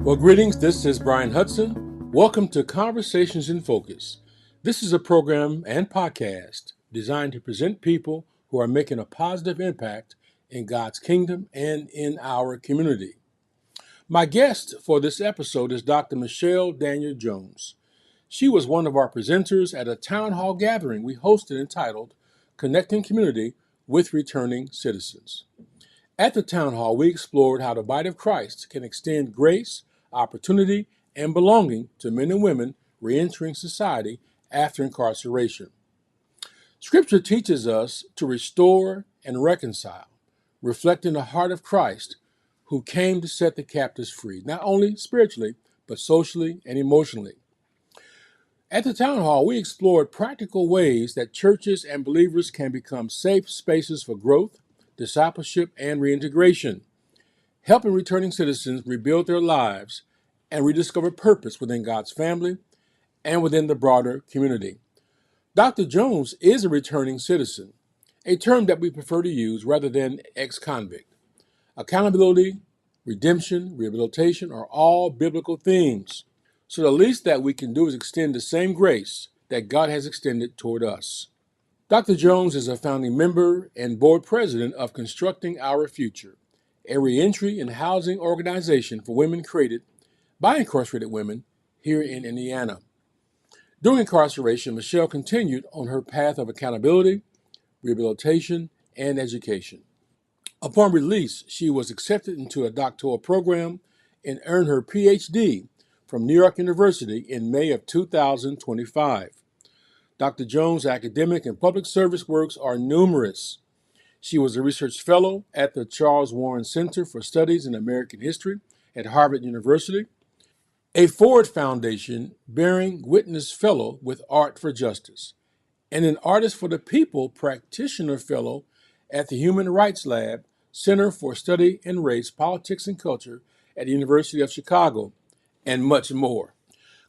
Well, greetings. This is Bryan Hudson. Welcome to Conversations in Focus. This is a program and podcast designed to present people who are making a positive impact in God's kingdom and in our community. My guest for this episode is Dr. Michelle Daniel Jones. She was one of our presenters at a town hall gathering we hosted entitled Connecting Community with Returning Citizens. At the town hall, we explored how the body of Christ can extend grace, opportunity, and belonging to men and women reentering society after incarceration. Scripture teaches us to restore and reconcile, reflecting the heart of Christ, who came to set the captives free, not only spiritually, but socially and emotionally. At the town hall, we explored practical ways that churches and believers can become safe spaces for growth, discipleship, and reintegration, helping returning citizens rebuild their lives and rediscover purpose within God's family and within the broader community. Dr. Jones is a returning citizen, a term that we prefer to use rather than ex-convict. Accountability, redemption, rehabilitation are all biblical themes. So the least that we can do is extend the same grace that God has extended toward us. Dr. Jones is a founding member and board president of Constructing Our Future, a reentry and housing organization for women created by incarcerated women here in Indiana. During incarceration, Michelle continued on her path of accountability, rehabilitation, and education. Upon release, she was accepted into a doctoral program and earned her PhD from New York University in May of 2025. Dr. Jones' academic and public service works are numerous. She was a research fellow at the Charles Warren Center for Studies in American History at Harvard University, a Ford Foundation Bearing Witness Fellow with Art for Justice, and an Artist for the People Practitioner Fellow at the Human Rights Lab Center for Study in Race, Politics, and Culture at the University of Chicago, and much more.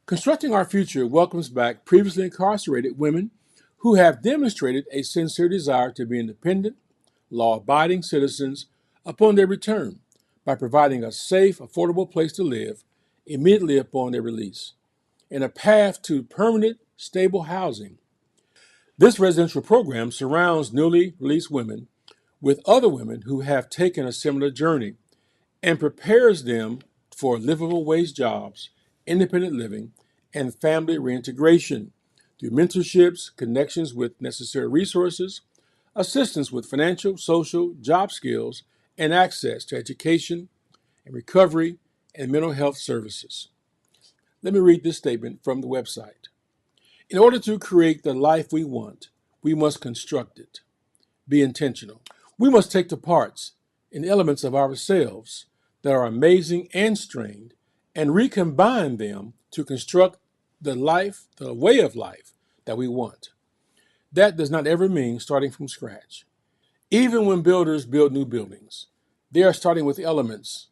Constructing Our Future welcomes back previously incarcerated women who have demonstrated a sincere desire to be independent, law-abiding citizens upon their return by providing a safe, affordable place to live immediately upon their release, and a path to permanent, stable housing. This residential program surrounds newly released women with other women who have taken a similar journey and prepares them for livable wage jobs, independent living, and family reintegration through mentorships, connections with necessary resources, assistance with financial, social, job skills, and access to education and recovery and mental health services. Let me read this statement from the website. In order to create the life we want, we must construct it. Be intentional. We must take the parts and elements of ourselves that are amazing and strained and recombine them to construct the life, the way of life that we want. That does not ever mean starting from scratch. Even when builders build new buildings, they are starting with elements,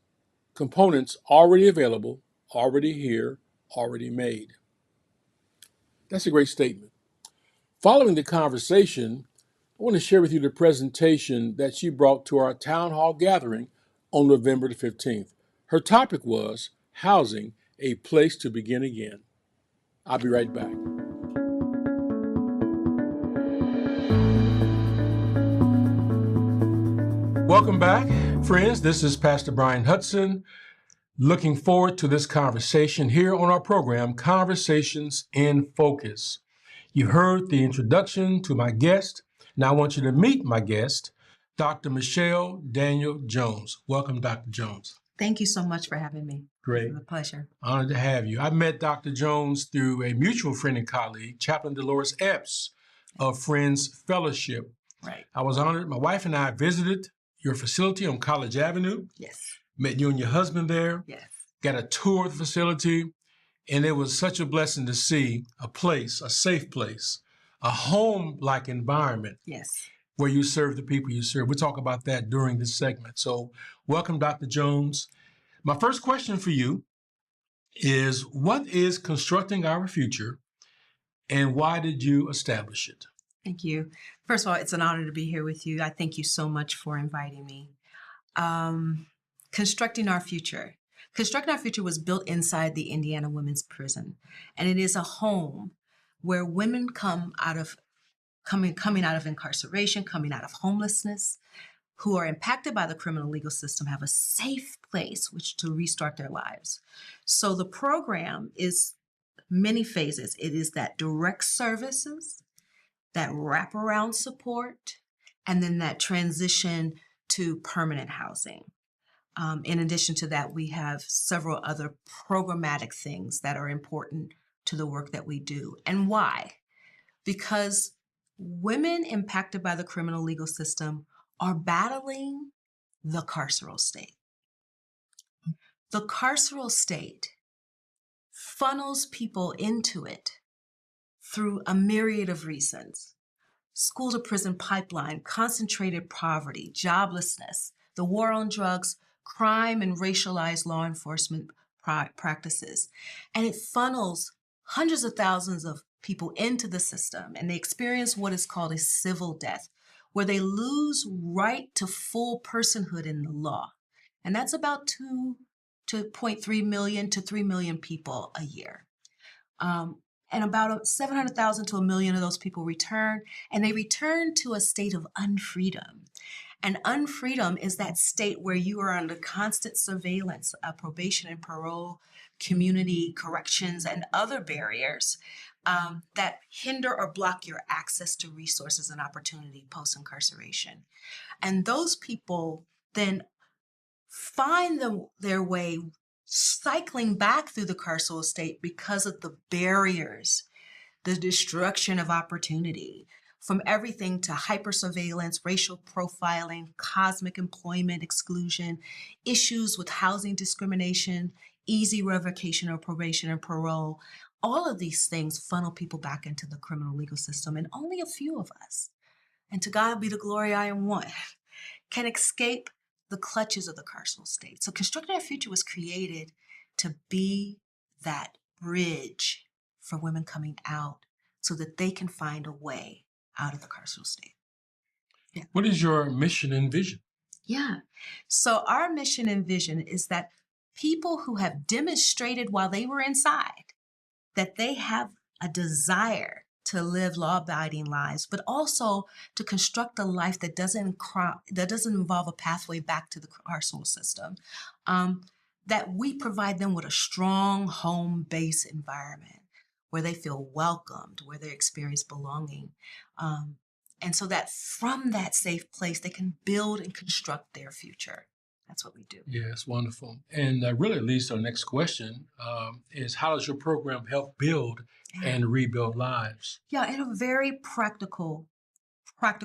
components already available, already here, already made. That's a great statement. Following the conversation, I want to share with you the presentation that she brought to our town hall gathering on November the 15th. Her topic was Housing, a Place to Begin Again. I'll be right back. Welcome back, friends. This is Pastor Bryan Hudson. Looking forward to this conversation here on our program, Conversations in Focus. You heard the introduction to my guest. Now I want you to meet my guest, Dr. Michelle Daniel Jones. Welcome, Dr. Jones. Thank you so much for having me. Great. It's a pleasure. Honored to have you. I met Dr. Jones through a mutual friend and colleague, Chaplain Dolores Epps of Friends Fellowship. Right. I was honored. My wife and I visited your facility on College Avenue. Yes. Met you and your husband there. Yes. Got a tour of the facility. And it was such a blessing to see a place, a safe place, a home-like environment. Yes. Where you serve the people you serve. We'll talk about that during this segment. So welcome, Dr. Jones. My first question for you is, what is Constructing Our Future and why did you establish it? Thank you. First of all, it's an honor to be here with you. I thank you so much for inviting me. Constructing Our Future. Constructing Our Future was built inside the Indiana Women's Prison, and it is a home where women coming out of incarceration, coming out of homelessness, who are impacted by the criminal legal system have a safe place which to restart their lives. So the program is many phases. It is that direct services, that wraparound support, and then that transition to permanent housing. In addition to that, we have several other programmatic things that are important to the work that we do. And why? Because women impacted by the criminal legal system are battling the carceral state. The carceral state funnels people into it through a myriad of reasons. School to prison pipeline, concentrated poverty, joblessness, the war on drugs, crime and racialized law enforcement practices. And it funnels hundreds of thousands of people into the system, and they experience what is called a civil death, where they lose right to full personhood in the law. And that's about 2.3 million to 3 million people a year. And about 700,000 to 1 million of those people return, and they return to a state of unfreedom. And unfreedom is that state where you are under constant surveillance of probation and parole, community corrections, and other barriers that hinder or block your access to resources and opportunity post-incarceration. And those people then find their way cycling back through the carceral state because of the barriers, the destruction of opportunity, from everything to hypersurveillance, racial profiling, cosmic employment exclusion, issues with housing discrimination, easy revocation of probation and parole. All of these things funnel people back into the criminal legal system, and only a few of us, and to God be the glory, I am one, can escape the clutches of the carceral state. So Constructing Our Future was created to be that bridge for women coming out so that they can find a way out of the carceral state. Yeah. What is your mission and vision? Yeah. So our mission and vision is that people who have demonstrated while they were inside that they have a desire to live law-abiding lives, but also to construct a life that doesn't involve a pathway back to the carceral system, that we provide them with a strong home-based environment where they feel welcomed, where they experience belonging. And so that from that safe place, they can build and construct their future. That's what we do. Yes, wonderful. And really leads to our next question is how does your program help build and rebuild lives? Yeah, in a very practical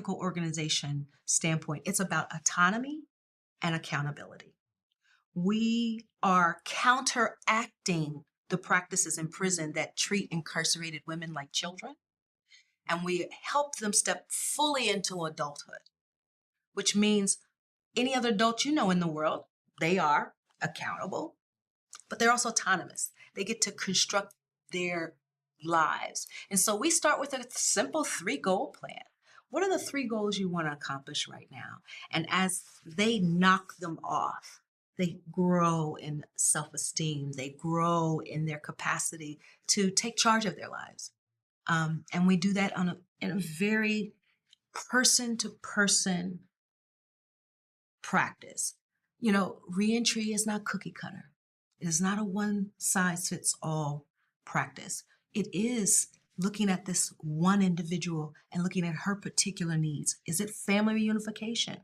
organization standpoint, it's about autonomy and accountability. We are counteracting the practices in prison that treat incarcerated women like children, and we help them step fully into adulthood, which means any other adult you know in the world, they are accountable, but they're also autonomous. They get to construct their lives. And so we start with a simple 3-goal plan. What are the 3 goals you want to accomplish right now? And as they knock them off, they grow in self-esteem. They grow in their capacity to take charge of their lives. And we do that in a very person-to-person practice. You know, reentry is not cookie cutter. It is not a one-size-fits-all practice. It is looking at this one individual and looking at her particular needs. Is it family reunification?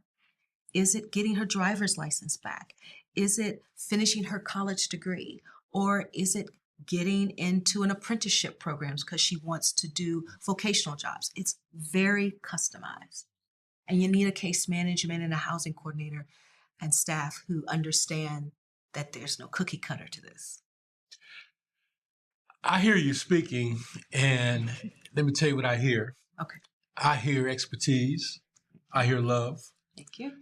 Is it getting her driver's license back? Is it finishing her college degree? Or is it getting into an apprenticeship program because she wants to do vocational jobs? It's very customized. And you need a case management and a housing coordinator and staff who understand that there's no cookie cutter to this. I hear you speaking, and let me tell you what I hear. Okay. I hear expertise. I hear love. Thank you.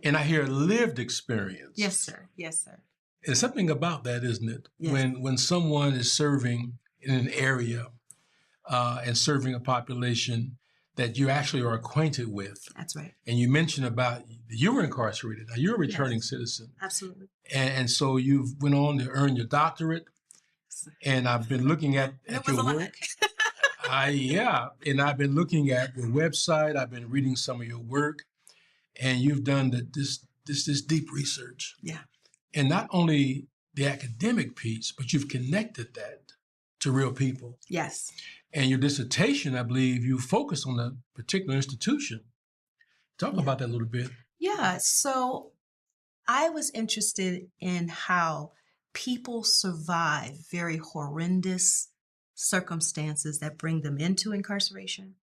And I hear lived experience. Yes, sir. Yes, sir. There's something about that, isn't it? Yes. When someone is serving in an area and serving a population that you actually are acquainted with. That's right. And you mentioned about you were incarcerated. Now you're a returning citizen. Absolutely. And so you've went on to earn your doctorate. And I've been looking at your work. And I've been looking at your website. I've been reading some of your work, and you've done this deep research. Yeah. And not only the academic piece, but you've connected that to real people. Yes. And your dissertation, I believe, you focus on a particular institution. Talk about that a little bit. Yeah. So I was interested in how people survive very horrendous circumstances that bring them into incarceration,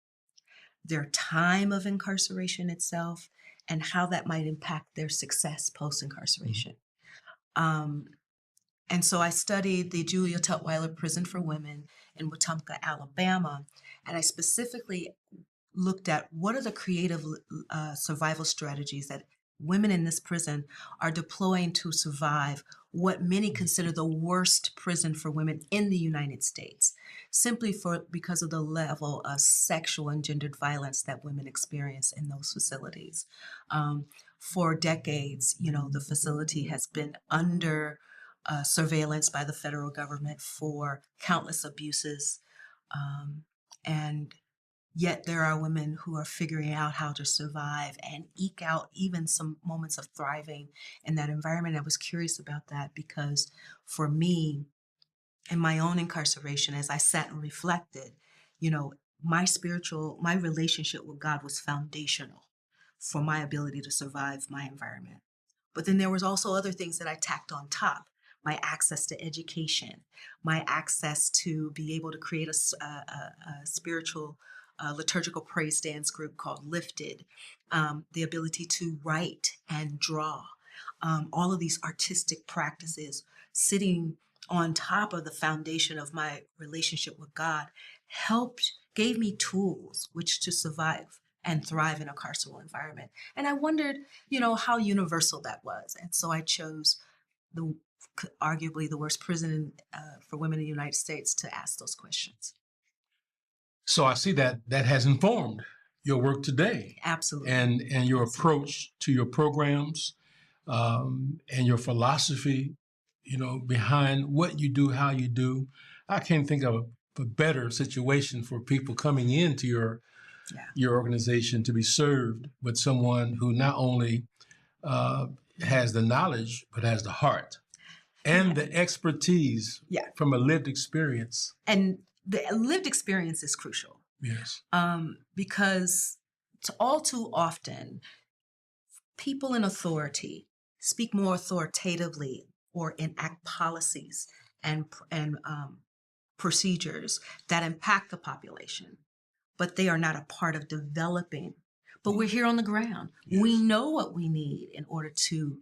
their time of incarceration itself, and how that might impact their success post-incarceration. And so I studied the Julia Tutwiler Prison for Women in Wetumpka, Alabama, and I specifically looked at what are the creative survival strategies that women in this prison are deploying to survive what many consider the worst prison for women in the United States, simply because of the level of sexual and gendered violence that women experience in those facilities. For decades, the facility has been under surveillance by the federal government for countless abuses, and yet there are women who are figuring out how to survive and eke out even some moments of thriving in that environment. I was curious about that because for me, in my own incarceration, as I sat and reflected, my relationship with God was foundational for my ability to survive my environment. But then there was also other things that I tacked on top. My access to education, my access to be able to create a spiritual liturgical praise dance group called Lifted, the ability to write and draw, all of these artistic practices sitting on top of the foundation of my relationship with God gave me tools which to survive and thrive in a carceral environment. And I wondered, how universal that was. And so I chose arguably the worst prison for women in the United States to ask those questions. So I see that has informed your work today. Absolutely. And your approach to your programs, and your philosophy, behind what you do, how you do. I can't think of a better situation for people coming into your organization to be served with someone who not only has the knowledge, but has the heart and the expertise from a lived experience. And the lived experience is crucial. Yes. Because all too often, people in authority speak more authoritatively or enact policies and procedures that impact the population, but they are not a part of developing. But we're here on the ground. Yes. We know what we need in order to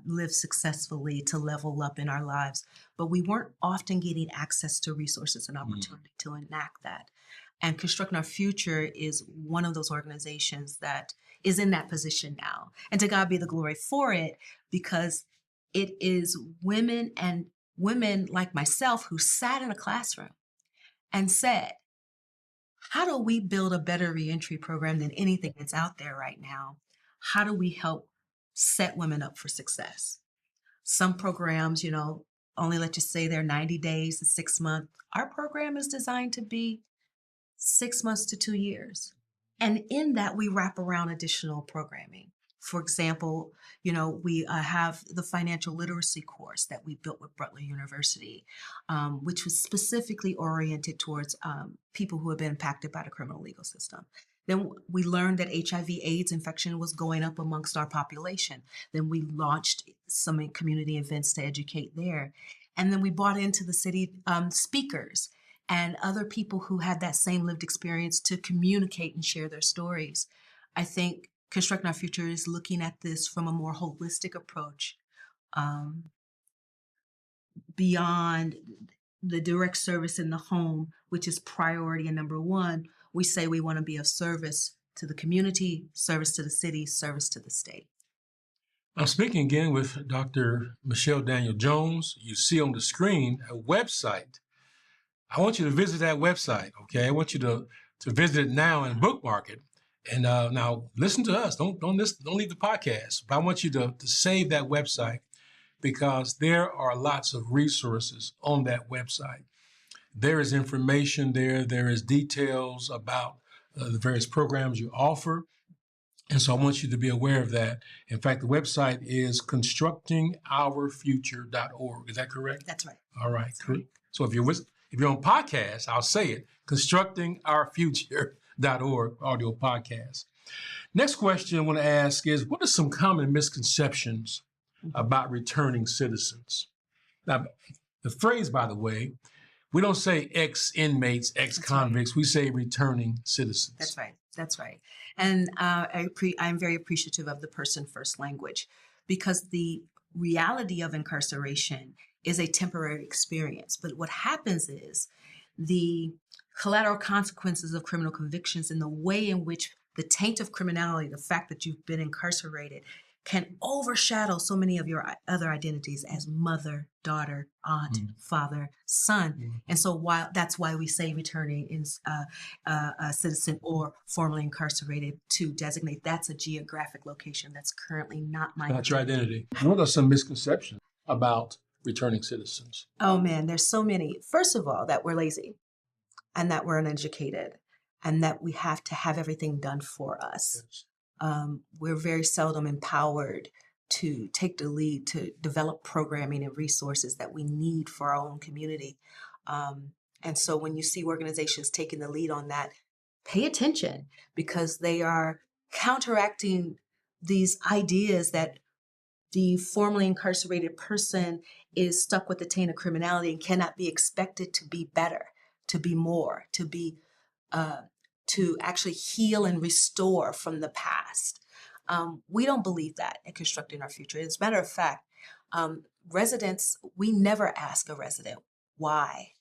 live successfully, to level up in our lives, but we weren't often getting access to resources and opportunity to enact that. And Constructing Our Future is one of those organizations that is in that position now. And to God be the glory for it, because it is women like myself who sat in a classroom and said, how do we build a better reentry program than anything that's out there right now? How do we help set women up for success? Some programs, only let you stay there 90 days to 6 months. Our program is designed to be 6 months to 2 years. And in that, we wrap around additional programming. For example, we have the financial literacy course that we built with Butler University, which was specifically oriented towards people who have been impacted by the criminal legal system. Then we learned that HIV/AIDS infection was going up amongst our population. Then we launched some community events to educate there. And then we brought into the city speakers and other people who had that same lived experience to communicate and share their stories. I think Constructing Our Future is looking at this from a more holistic approach, beyond the direct service in the home, which is priority and number one. We say we want to be of service to the community, service to the city, service to the state. I'm speaking again with Dr. Michelle Daniel Jones. You see on the screen a website. I want you to visit that website, okay? I want you to to visit it now and bookmark it. And now listen to us. Don't leave the podcast. But I want you to save that website because there are lots of resources on that website. There is information there. There is details about the various programs you offer. And so I want you to be aware of that. In fact, the website is constructingourfuture.org. Is that correct? That's right. All right. So if you're on podcast, I'll say it, constructingourfuture.org audio podcast. Next question I want to ask is, what are some common misconceptions about returning citizens? Now, the phrase, by the way, we don't say ex-inmates, ex-convicts. We say returning citizens. That's right. That's right. And I'm very appreciative of the person-first language because the reality of incarceration is a temporary experience. But what happens is the collateral consequences of criminal convictions and the way in which the taint of criminality, the fact that you've been incarcerated, can overshadow so many of your other identities as mother, daughter, aunt, father, son. And so that's why we say returning in a citizen or formerly incarcerated to designate that's a geographic location that's currently not my Not your identity. What are some misconceptions about returning citizens? Oh man, there's so many. First of all, that we're lazy and that we're uneducated and that we have to have everything done for us. Yes. We're very seldom empowered to take the lead to develop programming and resources that we need for our own community. And so when you see organizations taking the lead on that, pay attention because they are counteracting these ideas that the formerly incarcerated person is stuck with the taint of criminality and cannot be expected to be better, to be more, to actually heal and restore from the past. We don't believe that in Constructing Our Future. As a matter of fact, residents, we never ask a resident why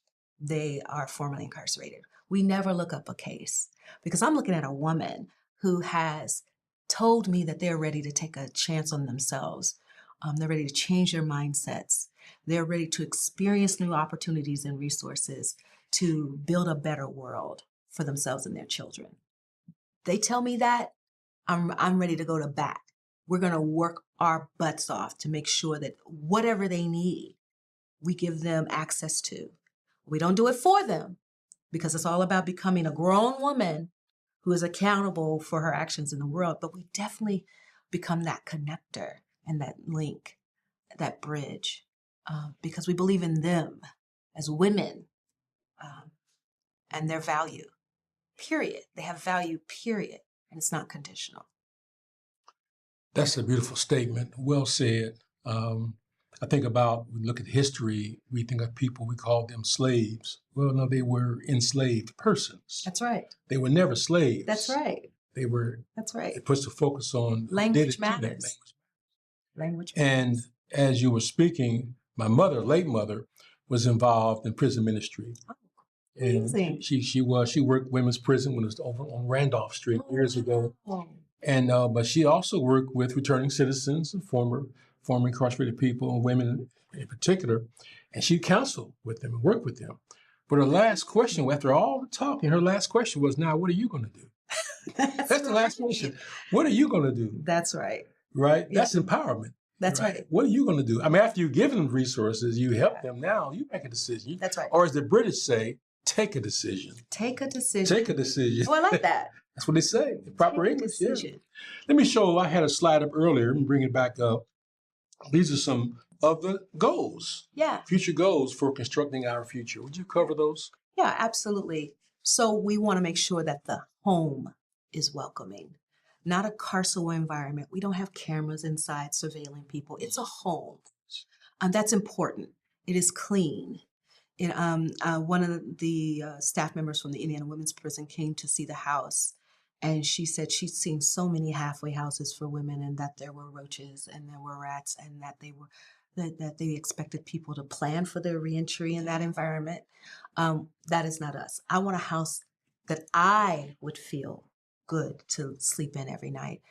they are formerly incarcerated. We never look up a case because I'm looking at a woman who has told me that they're ready to take a chance on themselves. They're ready to change their mindsets. They're ready to experience new opportunities and resources to build a better world for themselves and their children. They tell me that, I'm ready to go to bat. We're going to work our butts off to make sure that whatever they need, we give them access to. We don't do it for them because it's all about becoming a grown woman who is accountable for her actions in the world, but we definitely become that connector and that link, that bridge, because we believe in them as women and their value. Period. They have value, period. And it's not conditional. That's a beautiful statement. Well said. I think about, we look at history, we think of people, we call them slaves. Well, no, they were enslaved persons. That's right. They were never slaves. That's right. That's right. It puts the focus on language matters. Language matters. And as you were speaking, my mother, late mother, was involved in prison ministry. And she worked women's prison when it was over on Randolph Street years ago. And but she also worked with returning citizens and former incarcerated people and women in particular. And she counseled with them and worked with them. But her last question, after all the talking, her last question was, now, what are you going to do? That's the last question. What are you going to do? That's right. Right? Yeah. That's empowerment. That's right. What are you going to do? I mean, after you give them resources, you help them now, you make a decision. That's right. Or as the British say, take a decision. Take a decision. Take a decision. Oh, I like that. That's what they say. Proper English. Yeah. Let me show, I had a slide up earlier and bring it back up. These are some of the goals. Yeah. Future goals for constructing our future. Would you cover those? Yeah, absolutely. So we want to make sure that the home is welcoming, not a carceral environment. We don't have cameras inside surveilling people. It's a home. And that's important. It is clean. One of the staff members from the Indiana Women's Prison came to see the house, and she said she'd seen so many halfway houses for women, and that there were roaches and there were rats, and that they expected people to plan for their reentry in that environment. That is not us. I want a house that I would feel good to sleep in every night.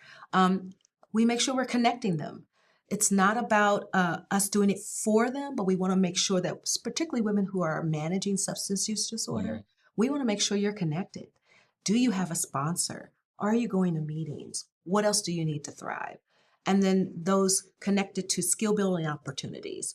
We make sure we're connecting them. It's not about us doing it for them, but we want to make sure that, particularly women who are managing substance use disorder, we want to make sure you're connected. Do you have a sponsor? Are you going to meetings? What else do you need to thrive? And then those connected to skill building opportunities.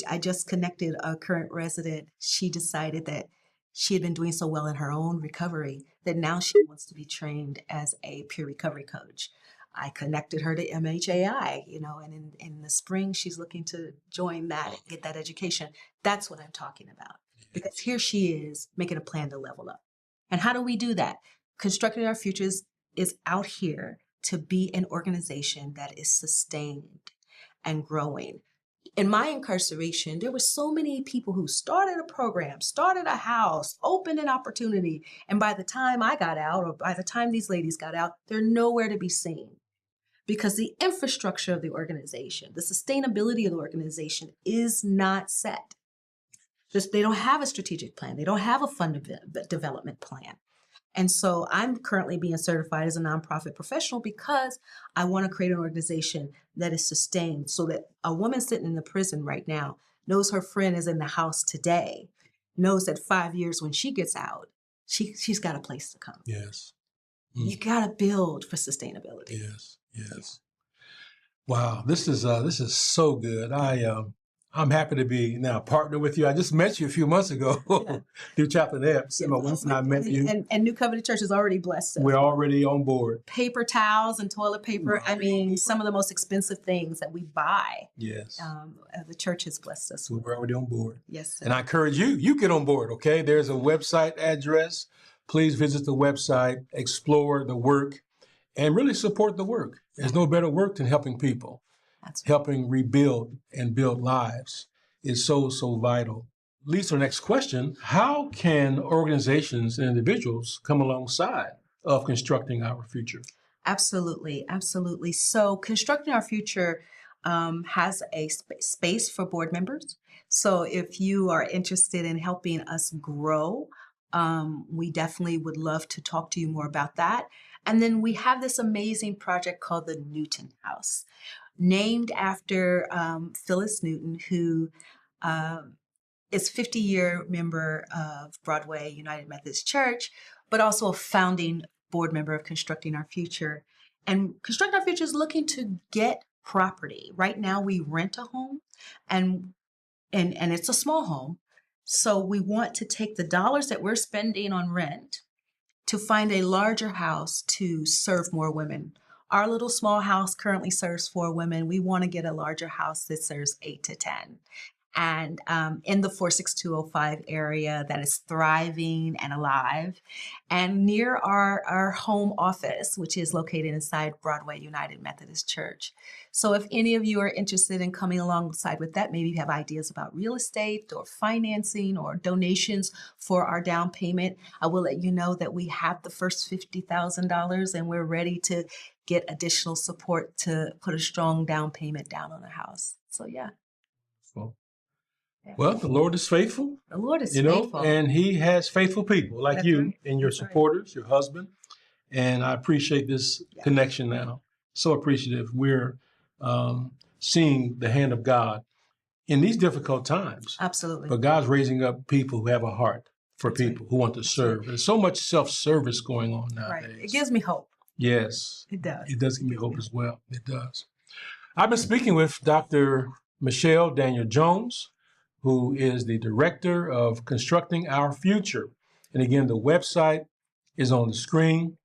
I just connected a current resident. She decided that she had been doing so well in her own recovery that now she wants to be trained as a peer recovery coach. I connected her to MHAI, and in the spring, she's looking to join that and get that education. That's what I'm talking about. Because here she is making a plan to level up. And how do we do that? Constructing Our Futures is out here to be an organization that is sustained and growing. In my incarceration, there were so many people who started a program, started a house, opened an opportunity. And by the time I got out, or by the time these ladies got out, they're nowhere to be seen. Because the infrastructure of the organization, the sustainability of the organization is not set. They don't have a strategic plan. They don't have a fund development plan. And so I'm currently being certified as a nonprofit professional because I want to create an organization that is sustained so that a woman sitting in the prison right now knows her friend is in the house today, knows that 5 years when she gets out, she's got a place to come. Yes. You got to build for sustainability. Yes. Yes. Wow. This is so good. I'm happy to be now partner with you. I just met you a few months ago through Chaplain Epps. My wife and I met you. And New Covenant Church has already blessed us. We're already on board. Paper towels and toilet paper. I mean, some of the most expensive things that we buy. Yes. The church has blessed us. We're already on board. Yes, sir. And I encourage you get on board, okay? There's a website address. Please visit the website, explore the work, and really support the work. There's no better work than helping people. That's right. Helping rebuild and build lives is so, so vital. Leads to the next question. How can organizations and individuals come alongside of constructing our future? Absolutely. Absolutely. So Constructing Our Future has a space for board members. So if you are interested in helping us grow, we definitely would love to talk to you more about that. And then we have this amazing project called the Newton House, named after Phyllis Newton, who is 50-year member of Broadway United Methodist Church, but also a founding board member of Constructing Our Future. And Constructing Our Future is looking to get property. Right now, we rent a home, and it's a small home. So we want to take the dollars that we're spending on rent to find a larger house to serve more women. Our little small house currently serves 4 women. We want to get a larger house that serves 8 to 10. And in the 46205 area that is thriving and alive, and near our home office, which is located inside Broadway United Methodist Church. So if any of you are interested in coming alongside with that, maybe you have ideas about real estate or financing or donations for our down payment, I will let you know that we have the first $50,000 and we're ready to get additional support to put a strong down payment down on a house. So yeah. Well, the Lord is faithful. The Lord is faithful. And He has faithful people like That's you right. and your That's supporters, your husband. And I appreciate this connection now. So appreciative. We're seeing the hand of God in these difficult times. Absolutely. But God's raising up people who have a heart for That's people who want to serve. There's so much self-service going on nowadays. Right. It gives me hope. Yes. It does. It does give me hope as well. It does. I've been speaking with Dr. Michelle Daniel Jones, who is the director of Constructing Our Future. And again, the website is on the screen.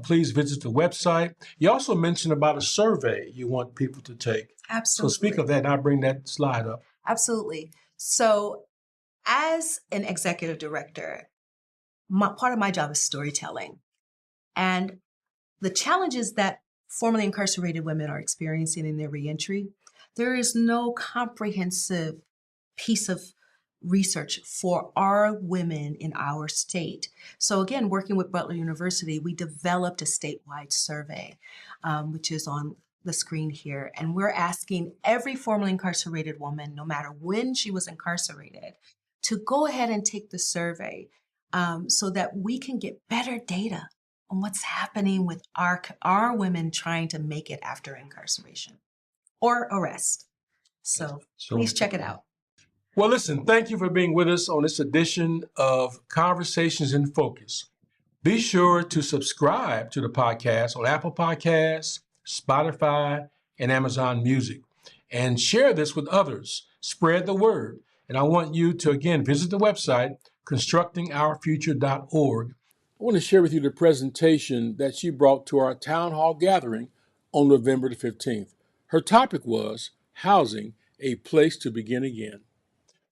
Please visit the website. You also mentioned about a survey you want people to take. Absolutely. So speak of that, and I'll bring that slide up. Absolutely. So as an executive director, part of my job is storytelling. And the challenges that formerly incarcerated women are experiencing in their reentry, there is no comprehensive piece of research for our women in our state. So again, working with Butler University, we developed a statewide survey, which is on the screen here. And we're asking every formerly incarcerated woman, no matter when she was incarcerated, to go ahead and take the survey so that we can get better data on what's happening with our women trying to make it after incarceration or arrest. So please check it out. Well, listen, thank you for being with us on this edition of Conversations in Focus. Be sure to subscribe to the podcast on Apple Podcasts, Spotify, and Amazon Music. And share this with others. Spread the word. And I want you to, again, visit the website, constructingourfuture.org. I want to share with you the presentation that she brought to our town hall gathering on November the 15th. Her topic was Housing, a Place to Begin Again.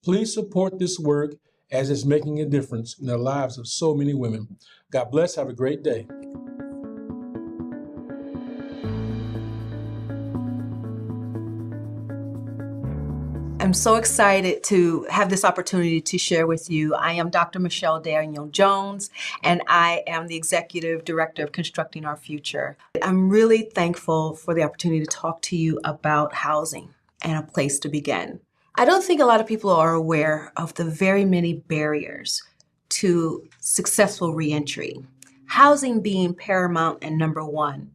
Please support this work as it's making a difference in the lives of so many women. God bless. Have a great day. I'm so excited to have this opportunity to share with you. I am Dr. Michelle Daniel Jones, and I am the Executive Director of Constructing Our Future. I'm really thankful for the opportunity to talk to you about housing and a place to begin. I don't think a lot of people are aware of the very many barriers to successful reentry, housing being paramount and number one.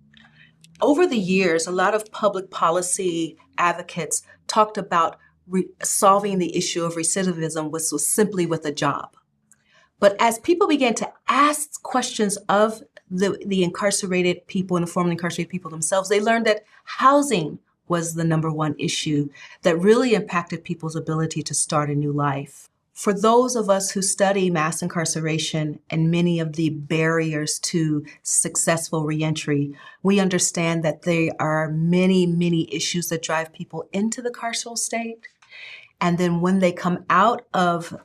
Over the years, a lot of public policy advocates talked about solving the issue of recidivism was simply with a job. But as people began to ask questions of the incarcerated people and the formerly incarcerated people themselves, they learned that housing was the number one issue that really impacted people's ability to start a new life. For those of us who study mass incarceration and many of the barriers to successful reentry, we understand that there are many, many issues that drive people into the carceral state. And then when they come out of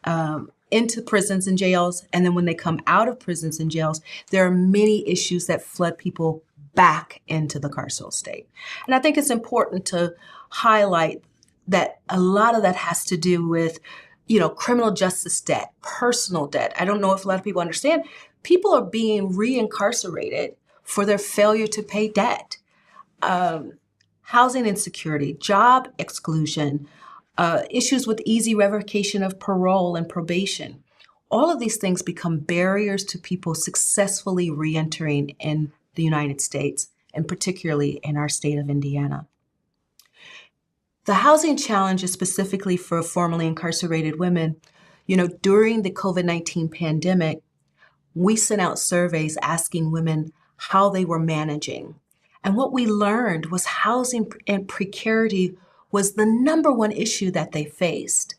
into prisons and jails, and then when they come out of prisons and jails, there are many issues that flood people back into the carceral state. And I think it's important to highlight that a lot of that has to do with, criminal justice debt, personal debt. I don't know if a lot of people understand. People are being reincarcerated for their failure to pay debt. Housing insecurity, job exclusion, issues with easy revocation of parole and probation. All of these things become barriers to people successfully reentering in the United States, and particularly in our state of Indiana. The housing challenge is specifically for formerly incarcerated women. During the COVID-19 pandemic, we sent out surveys asking women how they were managing. And what we learned was housing and precarity was the number one issue that they faced.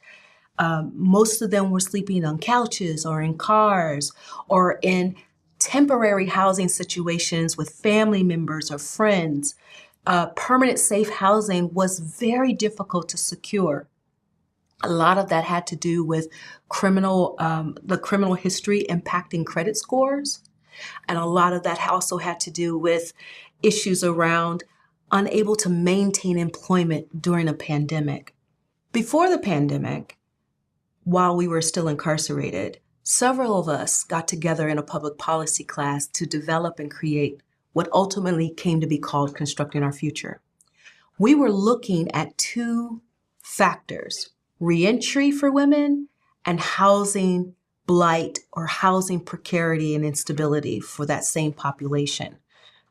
Most of them were sleeping on couches or in cars or in temporary housing situations with family members or friends. Permanent safe housing was very difficult to secure. A lot of that had to do with the criminal history impacting credit scores. And a lot of that also had to do with issues around unable to maintain employment during a pandemic. Before the pandemic, while we were still incarcerated, several of us got together in a public policy class to develop and create what ultimately came to be called Constructing Our Future. We were looking at two factors, reentry for women and housing blight or housing precarity and instability for that same population.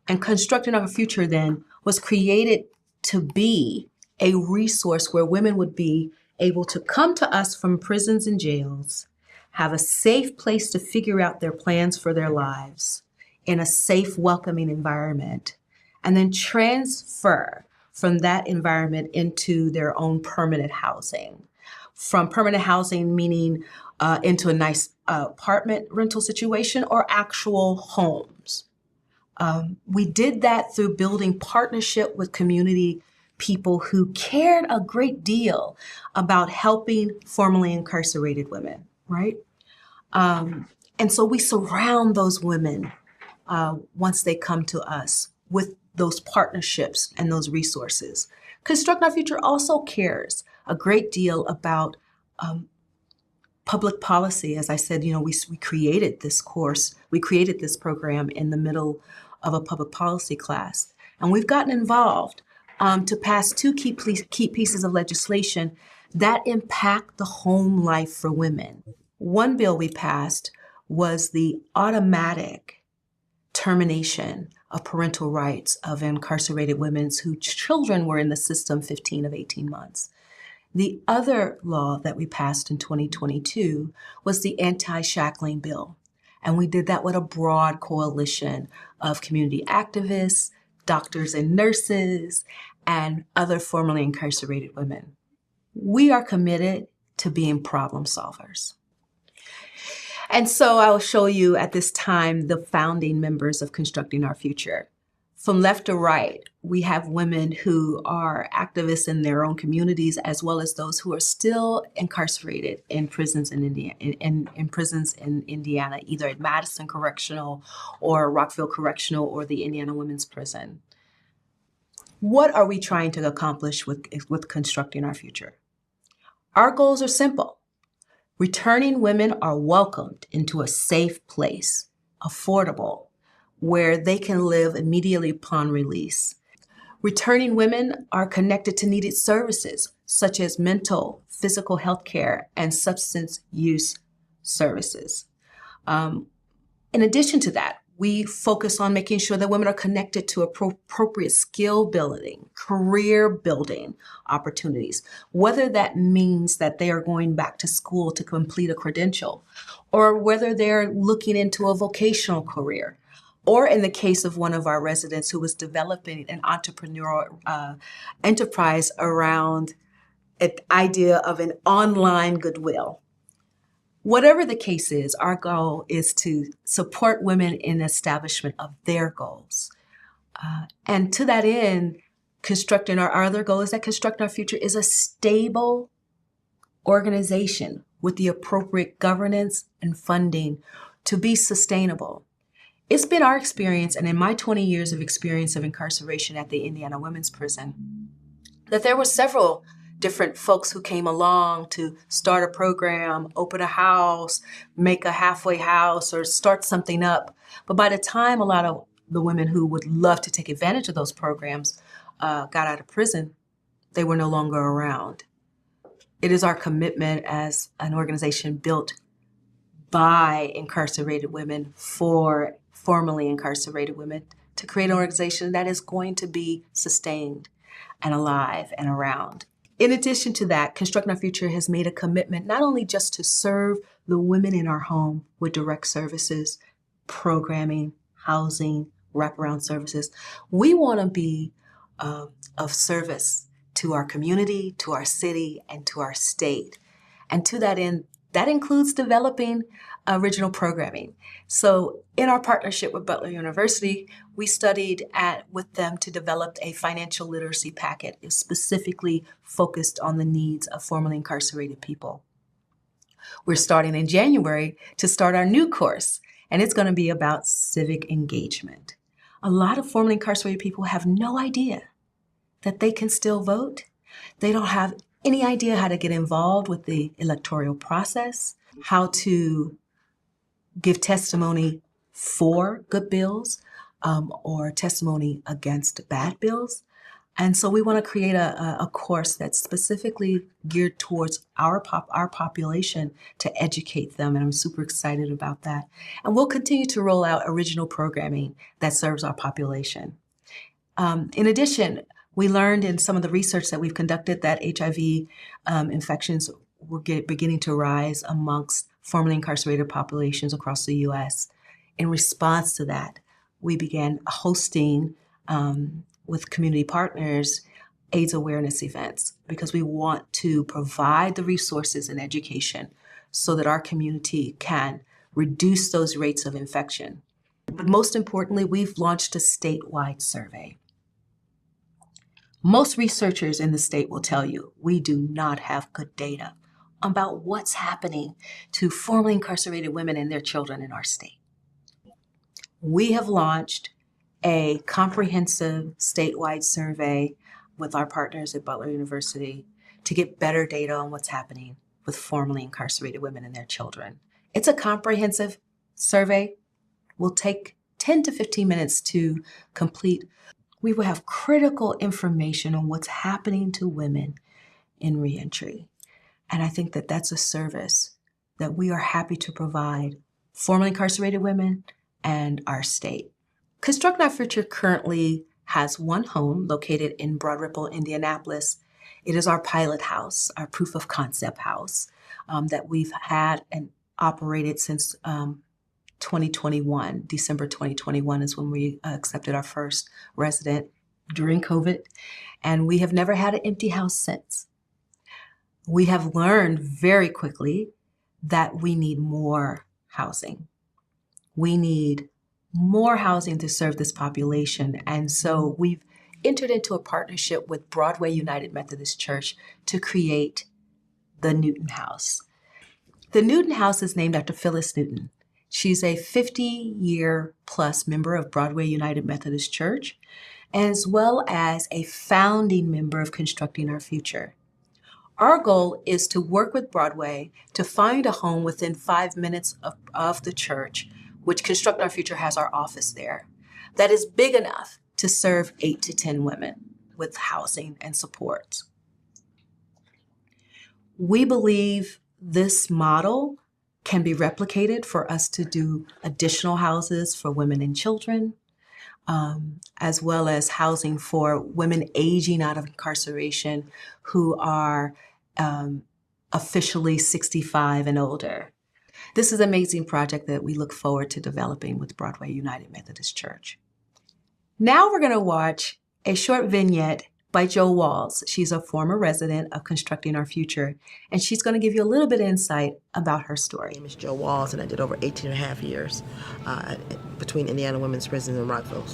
And Constructing Our Future then was created to be a resource where women would be able to come to us from prisons and jails, have a safe place to figure out their plans for their lives in a safe, welcoming environment, and then transfer from that environment into their own permanent housing. From permanent housing, meaning into a nice apartment rental situation or actual homes. We did that through building partnership with community people who cared a great deal about helping formerly incarcerated women, right? And so we surround those women once they come to us with those partnerships and those resources. Construct Our Future also cares a great deal about public policy. As I said, we created this course, we created this program in the middle of a public policy class. And we've gotten involved to pass two key pieces of legislation that impact the home life for women. One bill we passed was the automatic termination of parental rights of incarcerated women whose children were in the system 15 of 18 months. The other law that we passed in 2022 was the anti-shackling bill. And we did that with a broad coalition of community activists, doctors and nurses, and other formerly incarcerated women. We are committed to being problem solvers. And so I will show you at this time the founding members of Constructing Our Future. From left to right, we have women who are activists in their own communities, as well as those who are still incarcerated in prisons in Indiana, either at Madison Correctional or Rockville Correctional or the Indiana Women's Prison. What are we trying to accomplish with Constructing Our Future? Our goals are simple. Returning women are welcomed into a safe place, affordable, where they can live immediately upon release. Returning women are connected to needed services, such as mental, physical health care, and substance use services. In addition to that, we focus on making sure that women are connected to appropriate skill building, career building opportunities, whether that means that they are going back to school to complete a credential, or whether they're looking into a vocational career, or in the case of one of our residents who was developing an entrepreneurial enterprise around an idea of an online goodwill. Whatever the case is, our goal is to support women in the establishment of their goals. And to that end, our other goal is that Constructing Our Future is a stable organization with the appropriate governance and funding to be sustainable. It's been our experience, and in my 20 years of experience of incarceration at the Indiana Women's Prison, that there were several different folks who came along to start a program, open a house, make a halfway house, or start something up. But by the time a lot of the women who would love to take advantage of those programs got out of prison, they were no longer around. It is our commitment as an organization built by incarcerated women for formerly incarcerated women to create an organization that is going to be sustained and alive and around. In addition to that, Constructing Our Future has made a commitment not only just to serve the women in our home with direct services, programming, housing, wraparound services. We want to be of service to our community, to our city, and to our state. And to that end, that includes developing original programming. So in our partnership with Butler University, we studied with them to develop a financial literacy packet specifically focused on the needs of formerly incarcerated people. We're starting in January to start our new course, and it's going to be about civic engagement. A lot of formerly incarcerated people have no idea that they can still vote. They don't have any idea how to get involved with the electoral process, how to give testimony for good bills or testimony against bad bills. And so we want to create a course that's specifically geared towards our population to educate them, and I'm super excited about that. And we'll continue to roll out original programming that serves our population. In addition, we learned in some of the research that we've conducted that HIV infections were beginning to rise amongst formerly incarcerated populations across the U.S. In response to that, we began hosting with community partners AIDS awareness events because we want to provide the resources and education so that our community can reduce those rates of infection. But most importantly, we've launched a statewide survey. Most researchers in the state will tell you we do not have good data about what's happening to formerly incarcerated women and their children in our state. We have launched a comprehensive statewide survey with our partners at Butler University to get better data on what's happening with formerly incarcerated women and their children. It's a comprehensive survey. Will take 10 to 15 minutes to complete. We will have critical information on what's happening to women in reentry. And I think that that's a service that we are happy to provide formerly incarcerated women and our state. Constructing Our Future currently has one home located in Broad Ripple, Indianapolis. It is our pilot house, our proof of concept house that we've had and operated since 2021. December 2021 is when we accepted our first resident during COVID, and we have never had an empty house since. We have learned very quickly that we need more housing. We need more housing to serve this population. And so we've entered into a partnership with Broadway United Methodist Church to create the Newton House. The Newton House is named after Phyllis Newton. She's a 50-year plus member of Broadway United Methodist Church, as well as a founding member of Constructing Our Future. Our goal is to work with Broadway to find a home within 5 minutes of the church, which Construct Our Future has our office there, that is big enough to serve 8 to 10 women with housing and support. We believe this model can be replicated for us to do additional houses for women and children, as well as housing for women aging out of incarceration who are officially 65 and older. This is an amazing project that we look forward to developing with Broadway United Methodist Church. Now we're going to watch a short vignette by Jo Walls. She's a former resident of Constructing Our Future, and she's going to give you a little bit of insight about her story. My name is Jo Walls, and I did over 18 and a half years between Indiana Women's Prison and Rockville.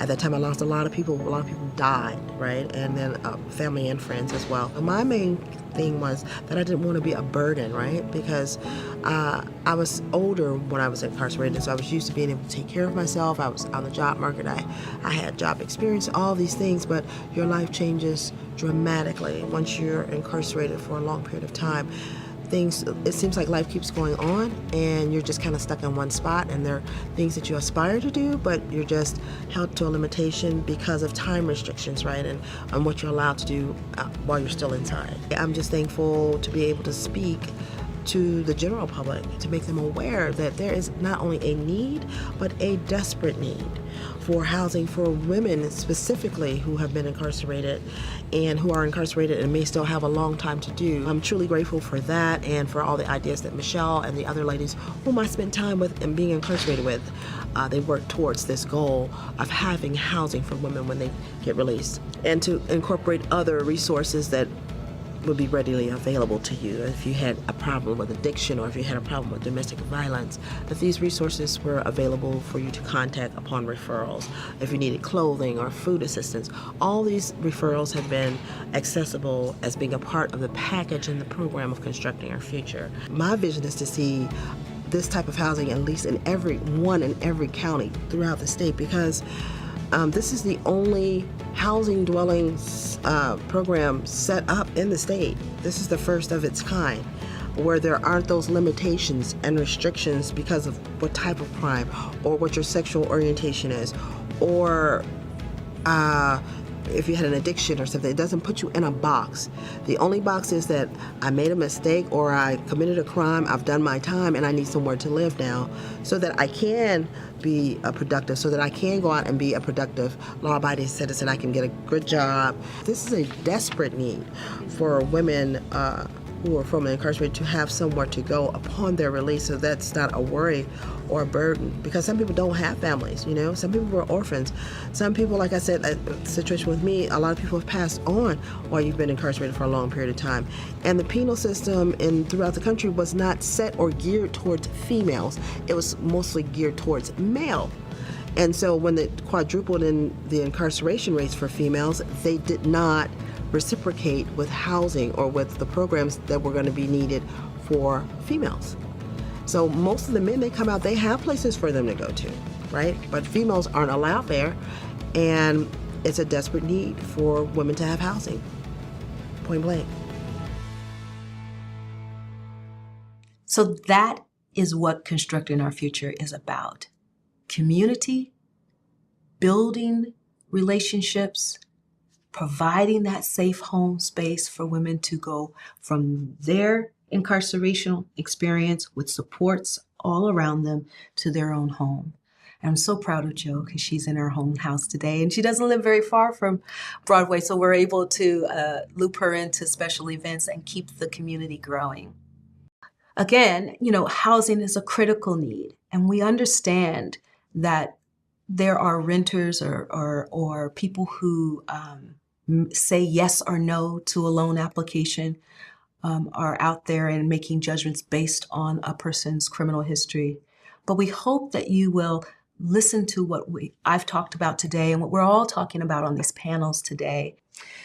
At that time, I lost a lot of people. A lot of people died, right? And then family and friends as well. My main thing was that I didn't want to be a burden, right? Because I was older when I was incarcerated, so I was used to being able to take care of myself. I was on the job market. I had job experience, all these things, but your life changes dramatically once you're incarcerated for a long period of time. It seems like life keeps going on and you're just kind of stuck in one spot, and there are things that you aspire to do, but you're just held to a limitation because of time restrictions, right, and what you're allowed to do while you're still inside. I'm just thankful to be able to speak to the general public, to make them aware that there is not only a need, but a desperate need for housing for women specifically who have been incarcerated and who are incarcerated and may still have a long time to do. I'm truly grateful for that and for all the ideas that Michelle and the other ladies whom I spent time with and being incarcerated with, they work towards this goal of having housing for women when they get released, and to incorporate other resources that would be readily available to you if you had a problem with addiction or if you had a problem with domestic violence, that these resources were available for you to contact upon referrals. If you needed clothing or food assistance, all these referrals have been accessible as being a part of the package in the program of Constructing Our Future. My vision is to see this type of housing at least in every county throughout the state, because this is the only housing dwellings program set up in the state. This is the first of its kind, where there aren't those limitations and restrictions because of what type of crime or what your sexual orientation is, or if you had an addiction or something. It doesn't put you in a box. The only box is that I made a mistake or I committed a crime, I've done my time, and I need somewhere to live now so that I can be productive, so that I can go out and be a productive, law-abiding citizen. I can get a good job. This is a desperate need for women who are formerly incarcerated to have somewhere to go upon their release, so that's not a worry or a burden, because some people don't have families, you know. Some people were orphans. Some people, like I said, the situation with me, a lot of people have passed on while you've been incarcerated for a long period of time. And the penal system throughout the country was not set or geared towards females. It was mostly geared towards male. And so when it quadrupled in the incarceration rates for females, they did not reciprocate with housing or with the programs that were going to be needed for females. So most of the men that come out, they have places for them to go to, right? But females aren't allowed there, and it's a desperate need for women to have housing, point blank. So that is what Constructing Our Future is about. Community, building relationships, providing that safe home space for women to go from their incarcerational experience with supports all around them to their own home. And I'm so proud of Jo because she's in her home house today, and she doesn't live very far from Broadway, so we're able to loop her into special events and keep the community growing. Again, you know, housing is a critical need, And we understand that there are renters or people who say yes or no to a loan application, are out there and making judgments based on a person's criminal history. But we hope that you will listen to what I've talked about today and what we're all talking about on these panels today.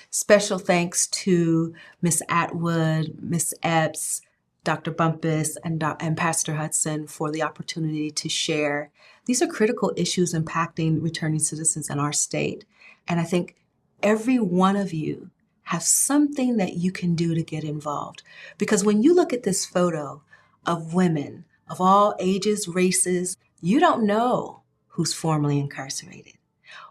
Special thanks to Ms. Atwood, Ms. Epps, Dr. Bumpus, and Pastor Hudson for the opportunity to share. These are critical issues impacting returning citizens in our state. And I think every one of you have something that you can do to get involved. Because when you look at this photo of women of all ages, races, you don't know who's formerly incarcerated.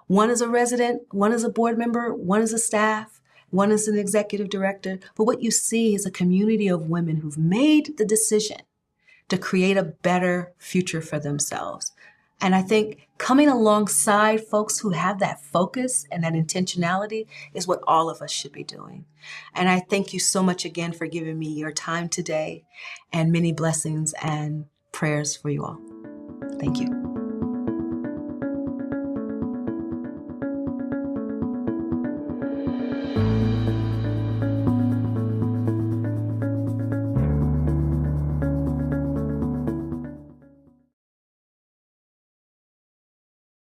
One is a resident, one is a board member, one is a staff, one is an executive director. But what you see is a community of women who've made the decision to create a better future for themselves. And I think coming alongside folks who have that focus and that intentionality is what all of us should be doing. And I thank you so much again for giving me your time today, and many blessings and prayers for you all. Thank you.